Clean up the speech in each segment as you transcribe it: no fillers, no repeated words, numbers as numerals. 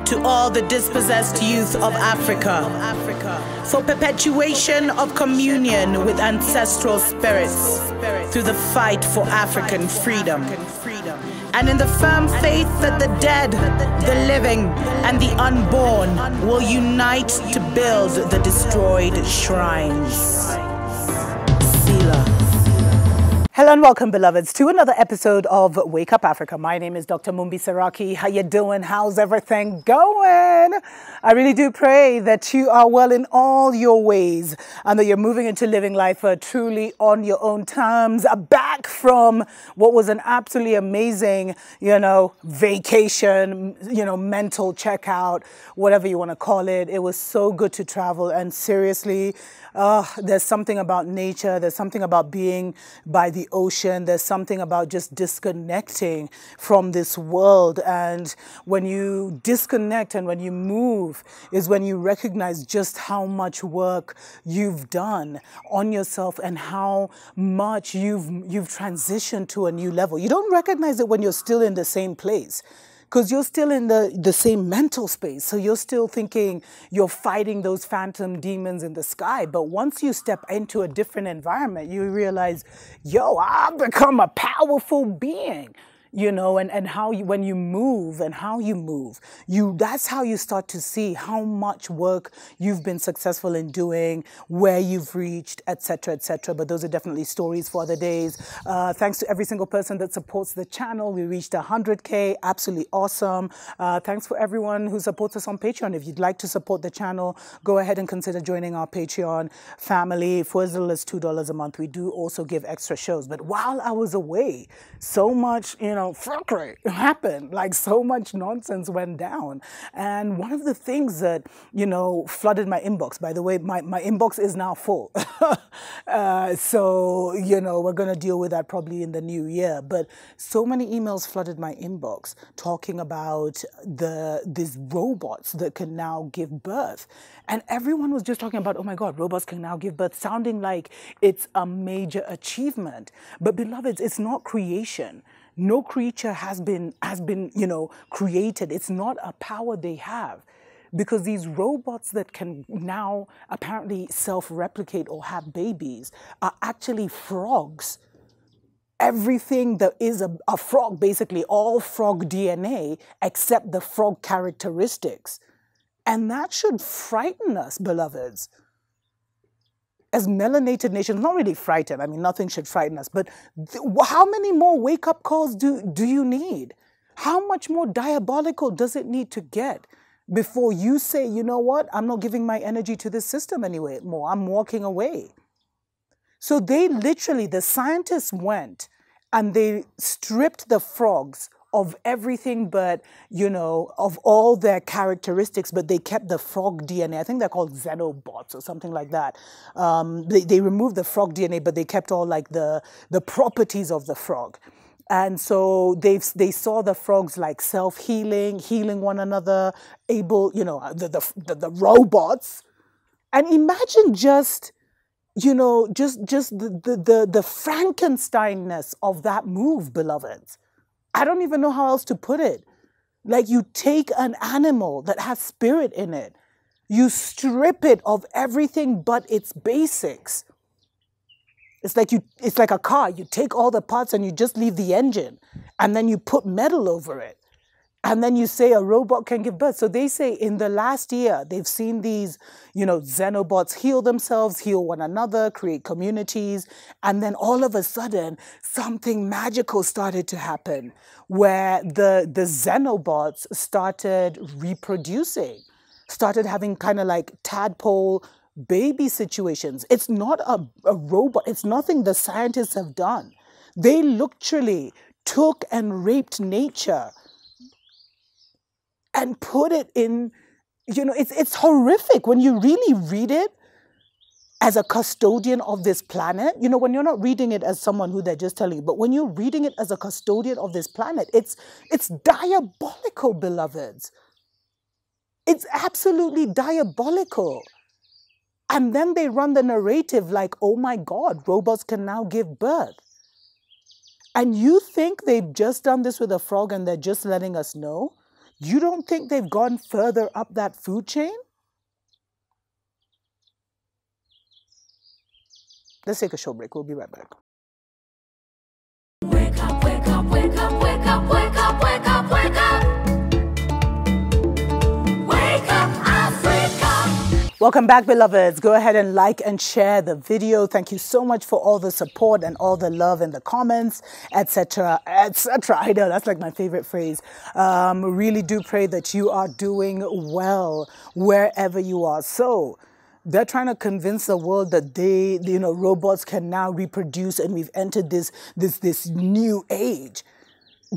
to all the dispossessed youth of Africa, for perpetuation of communion with ancestral spirits through the fight for African freedom, and in the firm faith that the dead, the living, and the unborn will unite to build the destroyed shrines. Hello and welcome, beloveds, to another episode of Wake Up Africa. My name is Dr. Mumbi Saraki. How you doing? How's everything going? I really do pray that you are well in all your ways and that you're moving into living life truly on your own terms, back from what was an absolutely amazing, vacation, mental checkout, whatever you want to call it. It was so good to travel, and seriously, there's something about nature. There's something about being by the ocean. There's something about just disconnecting from this world. And when you disconnect and when you move is when you recognize just how much work you've done on yourself and how much you've transitioned to a new level. You don't recognize it when you're still in the same place, because you're still in the same mental space. So you're still thinking you're fighting those phantom demons in the sky. But once you step into a different environment, you realize, I've become a powerful being. And how you, when you move and how you move, that's how you start to see how much work you've been successful in doing, where you've reached, etc., etc. But those are definitely stories for other days. Thanks to every single person that supports the channel. We reached 100K, absolutely awesome. Thanks for everyone who supports us on Patreon. If you'd like to support the channel, go ahead and consider joining our Patreon family for as little as $2 a month. We do also give extra shows. But while I was away, so much, fuckery happened, like so much nonsense went down. And one of the things that, flooded my inbox, by the way, my inbox is now full. So, we're going to deal with that probably in the new year. But so many emails flooded my inbox talking about these robots that can now give birth. And everyone was just talking about, oh my God, robots can now give birth, sounding like it's a major achievement. But beloveds, it's not creation. No creature has been, created. It's not a power they have, because these robots that can now apparently self-replicate or have babies are actually frogs. Everything that is a frog, basically all frog DNA, except the frog characteristics. And that should frighten us, beloveds. As melanated nations, not really frightened. I mean, nothing should frighten us. But how many more wake-up calls do you need? How much more diabolical does it need to get before you say, you know what, I'm not giving my energy to this system anymore. I'm walking away. So they literally, the scientists went and they stripped the frogs of everything but, of all their characteristics, but they kept the frog DNA. I think they're called xenobots or something like that. They removed the frog DNA, but they kept all like the properties of the frog. And so they saw the frogs like self-healing, healing one another, able, the robots. And imagine just, the Frankenstein-ness of that move, beloveds. I don't even know how else to put it. Like, you take an animal that has spirit in it, you strip it of everything but its basics. It's like a car. You take all the parts and you just leave the engine, and then you put metal over it. And then you say a robot can give birth. So they say in the last year, they've seen these, xenobots heal themselves, heal one another, create communities. And then all of a sudden, something magical started to happen where the xenobots started reproducing, started having kind of like tadpole baby situations. It's not a robot. It's nothing the scientists have done. They literally took and raped nature and put it in, it's horrific when you really read it as a custodian of this planet. When you're not reading it as someone who they're just telling you, but when you're reading it as a custodian of this planet, it's diabolical, beloveds. It's absolutely diabolical. And then they run the narrative like, oh my God, robots can now give birth. And you think they've just done this with a frog and they're just letting us know? You don't think they've gone further up that food chain? Let's take a short break. We'll be right back. Wake up, wake up, wake up, wake up, wake up, wake up, wake up. Wake up, Africa. Welcome back, beloveds. Go ahead and like and share the video. Thank you so much for all the support and all the love in the comments, etc., etc. I know, that's like my favorite phrase. Really do pray that you are doing well wherever you are. So, they're trying to convince the world that robots can now reproduce and we've entered this new age.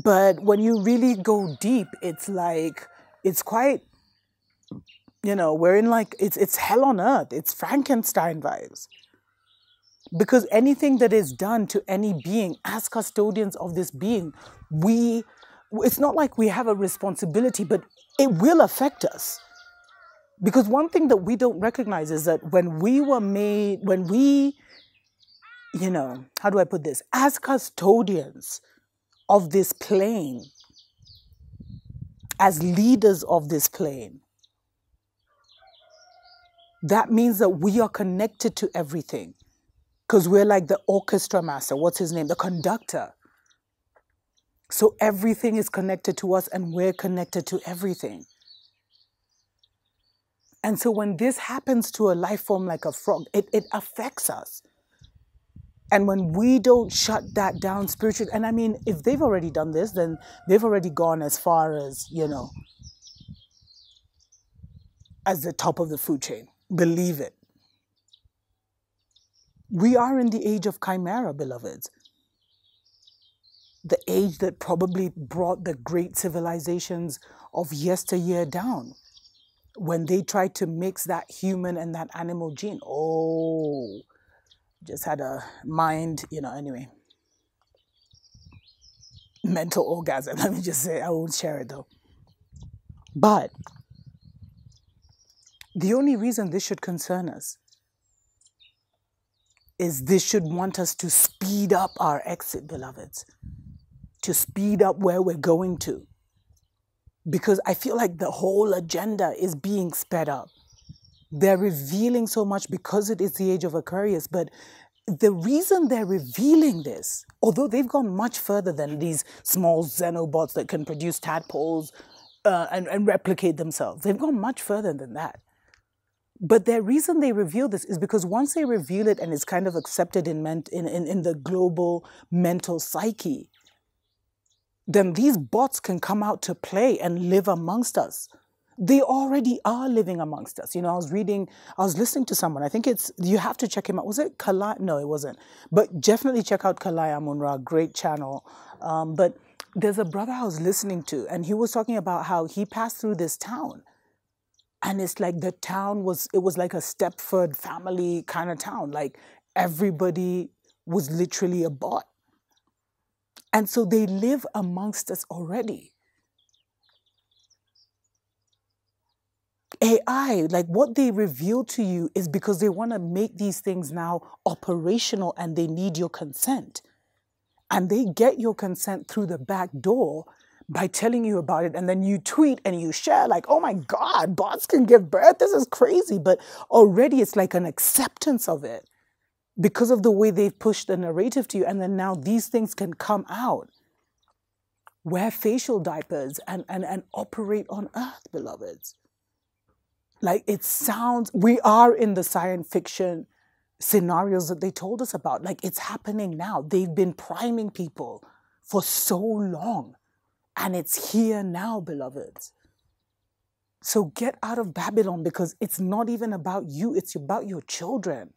But when you really go deep, it's like, it's quite, we're in like, it's hell on earth. It's Frankenstein vibes. Because anything that is done to any being, as custodians of this being, it's not like we have a responsibility, but it will affect us. Because one thing that we don't recognize is that when we, how do I put this? As custodians of this plane, as leaders of this plane, that means that we are connected to everything. Because we're like the orchestra master, what's his name? The conductor. So everything is connected to us and we're connected to everything. And so when this happens to a life form like a frog, it affects us. And when we don't shut that down spiritually, and I mean, if they've already done this, then they've already gone as far as, as the top of the food chain. Believe it. We are in the age of chimera, beloveds. The age that probably brought the great civilizations of yesteryear down. When they tried to mix that human and that animal gene. Oh, just had a mind, anyway. Mental orgasm, let me just say. I won't share it though. But the only reason this should concern us is this should want us to speed up our exit, beloveds. To speed up where we're going to. Because I feel like the whole agenda is being sped up. They're revealing so much because it is the age of Aquarius. But the reason they're revealing this, although they've gone much further than these small xenobots that can produce tadpoles and replicate themselves. They've gone much further than that. But the reason they reveal this is because once they reveal it and it's kind of accepted in the global mental psyche, then these bots can come out to play and live amongst us. They already are living amongst us. I was listening to someone. I think you have to check him out. Was it Kalai? No, it wasn't. But definitely check out Kalai Amunra, great channel. But there's a brother I was listening to, and he was talking about how he passed through this town. And it's like the town it was like a Stepford family kind of town. Like everybody was literally a bot. And so they live amongst us already. AI, like what they reveal to you is because they want to make these things now operational and they need your consent. And they get your consent through the back door by telling you about it. And then you tweet and you share like, oh my God, bots can give birth. This is crazy. But already it's like an acceptance of it. Because of the way they've pushed the narrative to you. And then now these things can come out. Wear facial diapers and operate on Earth, beloveds. Like it sounds, we are in the science fiction scenarios that they told us about. Like it's happening now. They've been priming people for so long. And it's here now, beloveds. So get out of Babylon because it's not even about you. It's about your children.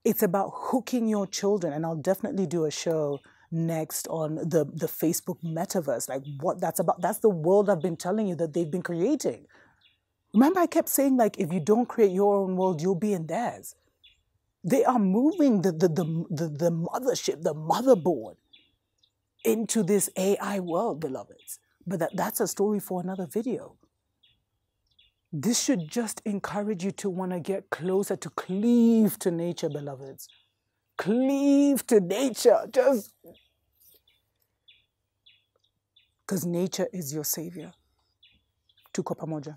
It's about hooking your children. And I'll definitely do a show next on the Facebook metaverse, like what that's about. That's the world I've been telling you that they've been creating. Remember, I kept saying, like, if you don't create your own world, you'll be in theirs. They are moving the mothership, the motherboard, into this AI world, beloveds. But that's a story for another video. This should just encourage you to want to get closer, to cleave to nature, beloveds. Cleave to nature. Just because nature is your savior. Tuko pamoja.